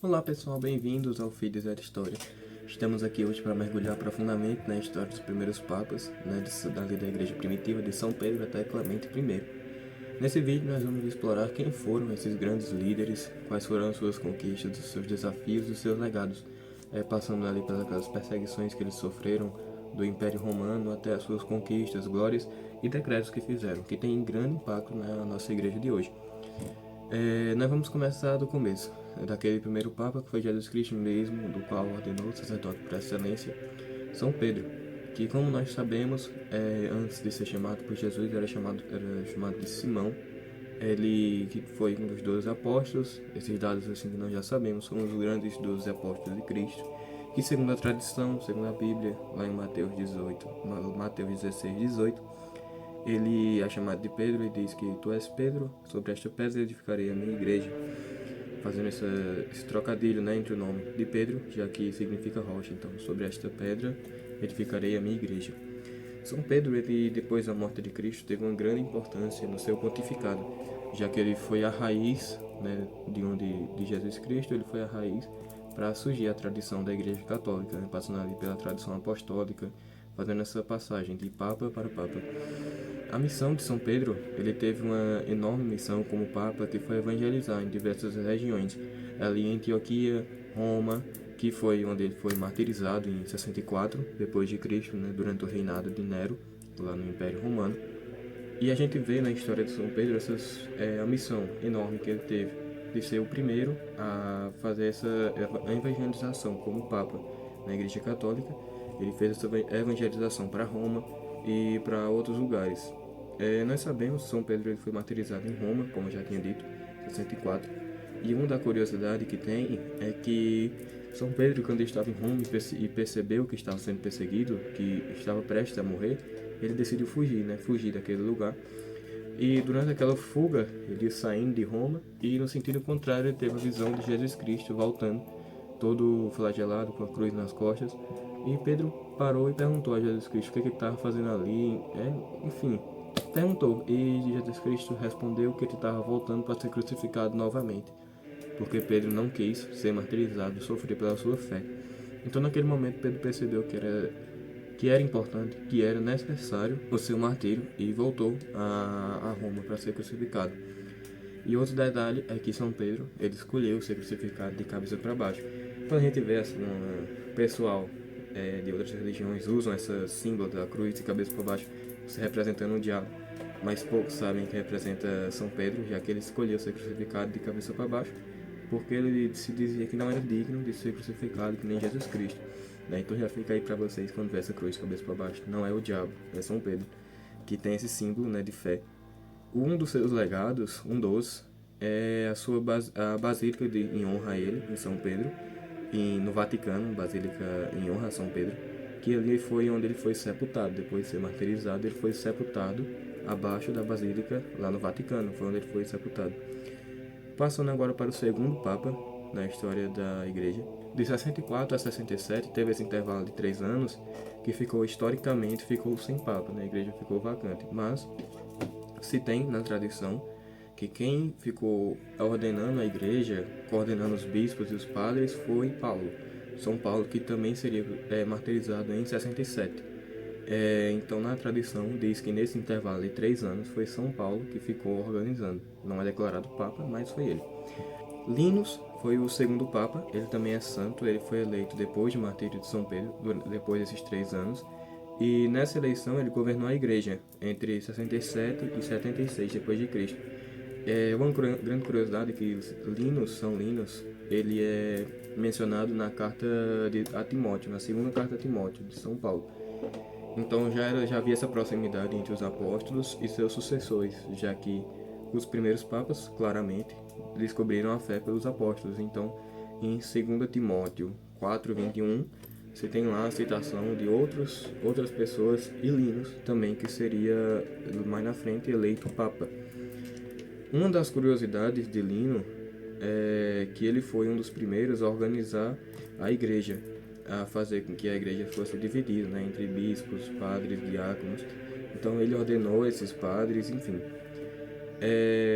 Olá pessoal, bem-vindos ao Feed Zero História. Estamos aqui hoje para mergulhar profundamente na história dos primeiros papas, dali da Igreja Primitiva de São Pedro até Clemente I. Nesse vídeo nós vamos explorar quem foram esses grandes líderes, quais foram as suas conquistas, os seus desafios e os seus legados, passando ali pelas perseguições que eles sofreram do Império Romano até as suas conquistas, glórias e decretos que fizeram, que tem grande impacto na nossa igreja de hoje. Nós vamos começar do começo, daquele primeiro Papa que foi Jesus Cristo mesmo, do qual ordenou o sacerdote por excelência, São Pedro, que como nós sabemos, antes de ser chamado por Jesus, era chamado de Simão. Ele que foi um dos 12 apóstolos. Esses dados assim que nós já sabemos são os grandes 12 apóstolos de Cristo, que segundo a tradição, segundo a Bíblia, lá em Mateus 16, 18, ele é chamado de Pedro e diz que tu és Pedro, sobre esta pedra edificarei a minha igreja, fazendo esse trocadilho, né, entre o nome de Pedro, já que significa rocha. Então, sobre esta pedra edificarei a minha igreja. São Pedro, ele depois da morte de Cristo, teve uma grande importância no seu pontificado, já que ele foi a raiz, né, de Jesus Cristo, ele foi a raiz para surgir a tradição da Igreja Católica, né, passando ali pela tradição apostólica, fazendo essa passagem de Papa para Papa. A missão de São Pedro, ele teve uma enorme missão como Papa, que foi evangelizar em diversas regiões, ali em Antioquia, Roma, que foi onde ele foi martirizado em 64 depois de Cristo, né, durante o reinado de Nero, lá no Império Romano. E a gente vê na história de São Pedro a missão enorme que ele teve de ser o primeiro a fazer essa evangelização como Papa na Igreja Católica. Ele fez essa evangelização para Roma e para outros lugares. Nós sabemos que São Pedro ele foi martirizado em Roma, como eu já tinha dito, em 64. E uma da curiosidade que tem é que São Pedro, quando estava em Roma e percebeu que estava sendo perseguido, que estava prestes a morrer, ele decidiu fugir, né? Fugir daquele lugar. E durante aquela fuga, ele saindo de Roma e no sentido contrário, ele teve a visão de Jesus Cristo voltando, todo flagelado, com a cruz nas costas. E Pedro parou e perguntou a Jesus Cristo o que ele estava fazendo ali. Enfim, perguntou. E Jesus Cristo respondeu que ele estava voltando para ser crucificado novamente, porque Pedro não quis ser martirizado, sofrer pela sua fé. Então, naquele momento, Pedro percebeu que era importante, que era necessário o seu martírio e voltou a Roma para ser crucificado. E outro detalhe é que São Pedro ele escolheu ser crucificado de cabeça para baixo. Quando a gente vê assim, pessoal de outras religiões usam esse símbolo da cruz de cabeça para baixo, se representando o diabo, mas poucos sabem que representa São Pedro, já que ele escolheu ser crucificado de cabeça para baixo, porque ele se dizia que não era digno de ser crucificado que nem Jesus Cristo. Né? Então já fica aí para vocês quando vê essa cruz de cabeça para baixo, não é o diabo, é São Pedro, que tem esse símbolo, né, de fé. Um dos seus legados, é a basílica em honra a ele, em São Pedro, no Vaticano, basílica em honra a São Pedro, que ali foi onde ele foi sepultado. Depois de ser martirizado, ele foi sepultado abaixo da basílica, lá no Vaticano, foi onde ele foi sepultado. Passando agora para o segundo Papa na história da Igreja. De 64 a 67 teve esse intervalo de 3 anos que historicamente ficou sem Papa, né? A Igreja ficou vacante. Mas se tem na tradição que quem ficou ordenando a Igreja, coordenando os bispos e os padres, foi Paulo. São Paulo, que também seria martirizado em 67. Então, na tradição, diz que nesse intervalo de 3 anos foi São Paulo que ficou organizando. Não é declarado Papa, mas foi ele. Linus foi o segundo Papa, ele também é santo, ele foi eleito depois do martírio de São Pedro, depois desses 3 anos. E nessa eleição ele governou a Igreja entre 67 e 76 depois de Cristo. Uma grande curiosidade é que São Linus, ele é mencionado na carta a Timóteo, na segunda carta a Timóteo de São Paulo. Então já havia essa proximidade entre os apóstolos e seus sucessores, já que os primeiros papas, claramente, descobriram a fé pelos apóstolos. Então, em 2 Timóteo 4:21, você tem lá a citação de outras pessoas e Linus também, que seria mais na frente eleito papa. Uma das curiosidades de Lino é que ele foi um dos primeiros a organizar a igreja, a fazer com que a igreja fosse dividida, né, entre bispos, padres, diáconos. Então ele ordenou esses padres, enfim.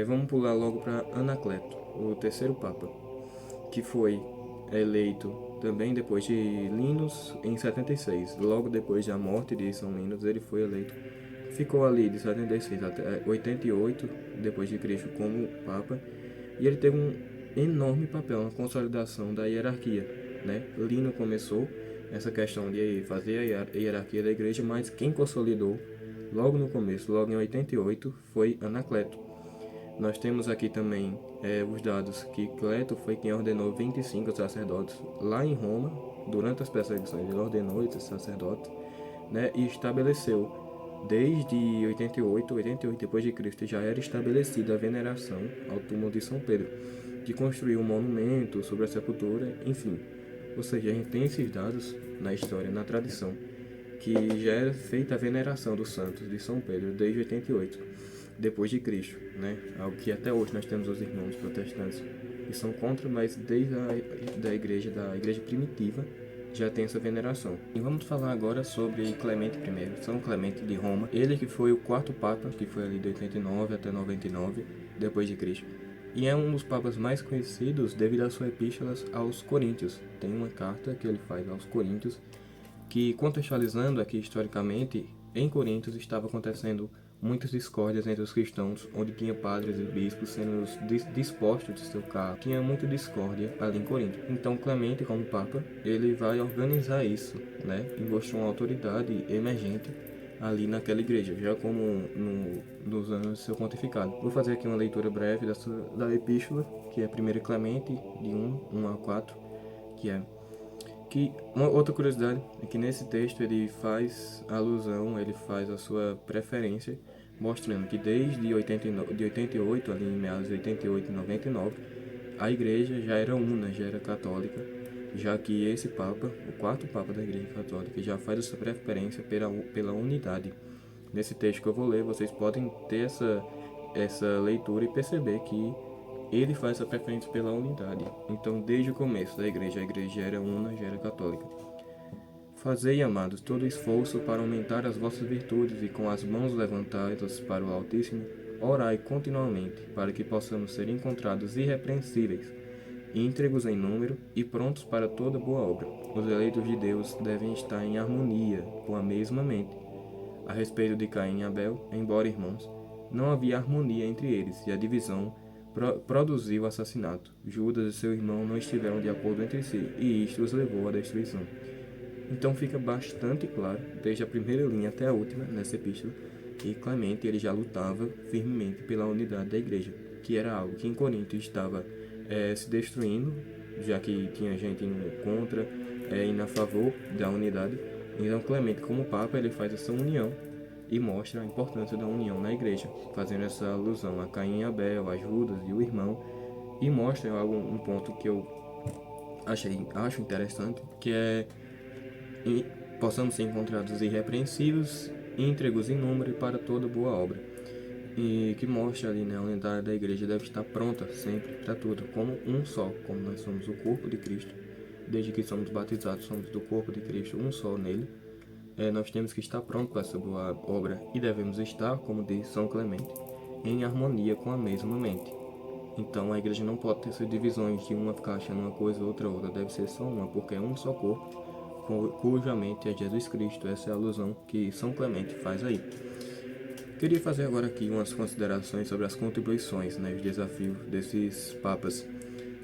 Vamos pular logo para Anacleto, o terceiro papa, que foi eleito também depois de Linus em 76. Logo depois da morte de São Linus, ele foi eleito. Ficou ali de 76 até 88 depois de Cristo como Papa, e ele teve um enorme papel na consolidação da hierarquia, né? Lino começou essa questão de fazer a hierarquia da igreja, mas quem consolidou logo no começo, logo em 88, foi Anacleto. Nós temos aqui também os dados que Cleto foi quem ordenou 25 sacerdotes lá em Roma. Durante as perseguições ele ordenou esses sacerdotes, né, e estabeleceu desde 88 depois de Cristo já era estabelecida a veneração ao túmulo de São Pedro, que construiu um monumento sobre a sepultura, enfim. Ou seja, a gente tem esses dados na história, na tradição, que já era feita a veneração dos santos de São Pedro desde 88 depois de Cristo, né? Algo que até hoje nós temos os irmãos protestantes que são contra, mas desde da igreja primitiva já tem essa veneração. E vamos falar agora sobre Clemente I, São Clemente de Roma. Ele que foi o quarto papa, que foi ali de 89 até 99 depois de Cristo. E é um dos papas mais conhecidos devido às suas epístolas aos Coríntios. Tem uma carta que ele faz aos Coríntios que, contextualizando aqui historicamente, em Coríntios estava acontecendo muitas discórdias entre os cristãos, onde tinha padres e bispos sendo dispostos de seu cargo. Tinha muita discórdia ali em Corinto. Então Clemente, como Papa, ele vai organizar isso, né? E mostrou uma autoridade emergente ali naquela igreja, já como nos anos de seu pontificado. Vou fazer aqui uma leitura breve da epístola, que é 1 Clemente, de 1 a 4, que uma outra curiosidade é que nesse texto ele faz alusão, ele faz a sua preferência, mostrando que desde 88, ali em meados de 88 e 99, a igreja já era una, já era católica, já que esse Papa, o quarto Papa da Igreja Católica, já faz essa preferência pela unidade. Nesse texto que eu vou ler, vocês podem ter essa leitura e perceber que ele faz essa preferência pela unidade. Então, desde o começo da igreja, a igreja era una, já era católica. Fazei, amados, todo esforço para aumentar as vossas virtudes e com as mãos levantadas para o Altíssimo, orai continuamente, para que possamos ser encontrados irrepreensíveis, íntegros em número e prontos para toda boa obra. Os eleitos de Deus devem estar em harmonia, com a mesma mente. A respeito de Caim e Abel, embora irmãos, não havia harmonia entre eles, e a divisão produziu o assassinato. Judas e seu irmão não estiveram de acordo entre si, e isto os levou à destruição. Então fica bastante claro, desde a primeira linha até a última, nessa epístola, que Clemente ele já lutava firmemente pela unidade da igreja, que era algo que em Corinto estava se destruindo, já que tinha gente indo contra e a favor da unidade. Então Clemente, como Papa, ele faz essa união e mostra a importância da união na igreja, fazendo essa alusão a Caim e Abel, a Judas e o irmão, e mostra um ponto que eu acho interessante, que é possamos ser encontrados irrepreensíveis, íntegros em número e para toda boa obra. E que mostra ali, né, a unidade da igreja deve estar pronta sempre para tudo, como um só, como nós somos o corpo de Cristo. Desde que somos batizados, somos do corpo de Cristo, um só nele. Nós temos que estar prontos para essa boa obra e devemos estar, como diz São Clemente, em harmonia com a mesma mente. Então a igreja não pode ter essas divisões de uma ficar achando uma coisa, outra, deve ser só uma, porque é um só corpo, cuja mente é Jesus Cristo. Essa é a alusão que São Clemente faz aí. Queria fazer agora aqui umas considerações sobre as contribuições, né, os desafios desses papas,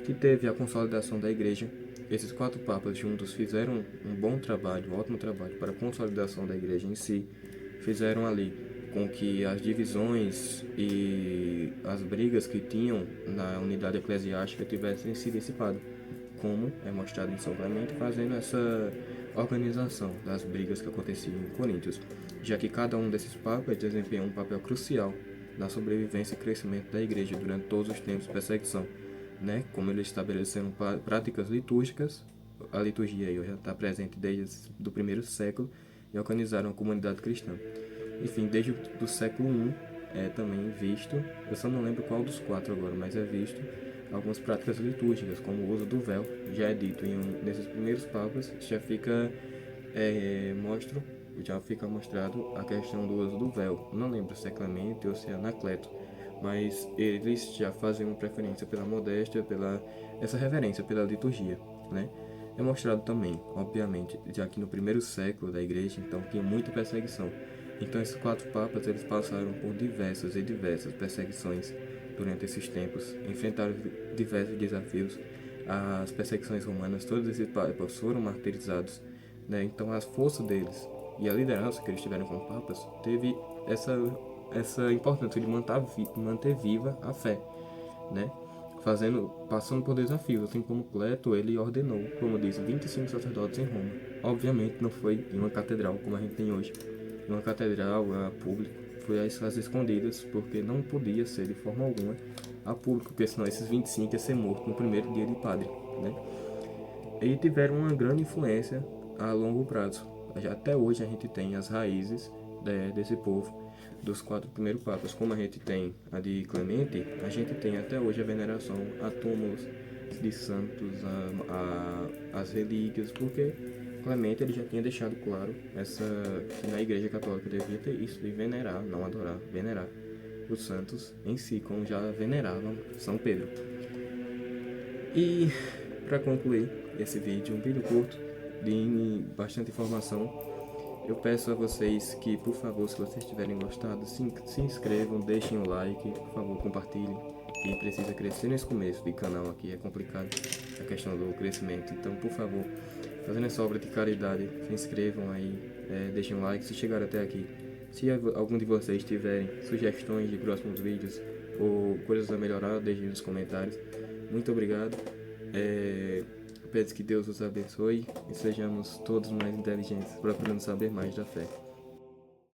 que teve a consolidação da igreja. Esses 4 papas juntos fizeram um bom trabalho, um ótimo trabalho para a consolidação da igreja em si. Fizeram ali com que as divisões e as brigas que tinham na unidade eclesiástica tivessem se dissipado, como é mostrado em São Clemente, fazendo essa organização das brigas que aconteciam em Coríntios, já que cada um desses papas desempenhou um papel crucial na sobrevivência e crescimento da igreja durante todos os tempos de perseguição, né? Como eles estabeleceram práticas litúrgicas, a liturgia aí já está presente desde o primeiro século, e organizaram a comunidade cristã. Enfim, desde o século I é também visto, eu só não lembro qual dos 4 agora, mas é visto algumas práticas litúrgicas, como o uso do véu, já é dito nesses primeiros papas, já fica mostrado a questão do uso do véu. Não lembro se é Clemente ou se é Anacleto, mas eles já fazem uma preferência pela modéstia, pela essa reverência pela liturgia, né? É mostrado também, obviamente, já que no primeiro século da igreja, então tinha muita perseguição. Então esses 4 papas, eles passaram por diversas e diversas perseguições durante esses tempos, enfrentaram diversos desafios. As perseguições romanas, todos esses papas foram martirizados, né? Então a força deles e a liderança que eles tiveram como papas teve essa importância de manter viva a fé, né? Passando por desafios, assim como Cleto, ele ordenou, como disse, 25 sacerdotes em Roma. Obviamente não foi em uma catedral como a gente tem hoje, em uma catedral a público, foi às escondidas, porque não podia ser de forma alguma a público, porque senão esses 25 iam ser mortos no primeiro dia de padre, né? E tiveram uma grande influência a longo prazo. Até hoje a gente tem as raízes desse povo, dos 4 primeiros papas. Como a gente tem a de Clemente, a gente tem até hoje a veneração a túmulos de santos, as relíquias, porque Clemente ele já tinha deixado claro que na Igreja Católica devia ter isso de venerar, não adorar, venerar os santos em si, como já veneravam São Pedro. E para concluir esse vídeo, um vídeo curto de bastante informação, eu peço a vocês que, por favor, se vocês tiverem gostado, se inscrevam, deixem o like, por favor, compartilhem, que precisa crescer nesse começo de canal aqui, é complicado a questão do crescimento, então, por favor, fazendo essa obra de caridade, se inscrevam aí, deixem um like se chegaram até aqui. Se algum de vocês tiverem sugestões de próximos vídeos ou coisas a melhorar, deixem nos comentários. Muito obrigado. Peço que Deus os abençoe e sejamos todos mais inteligentes, procurando saber mais da fé.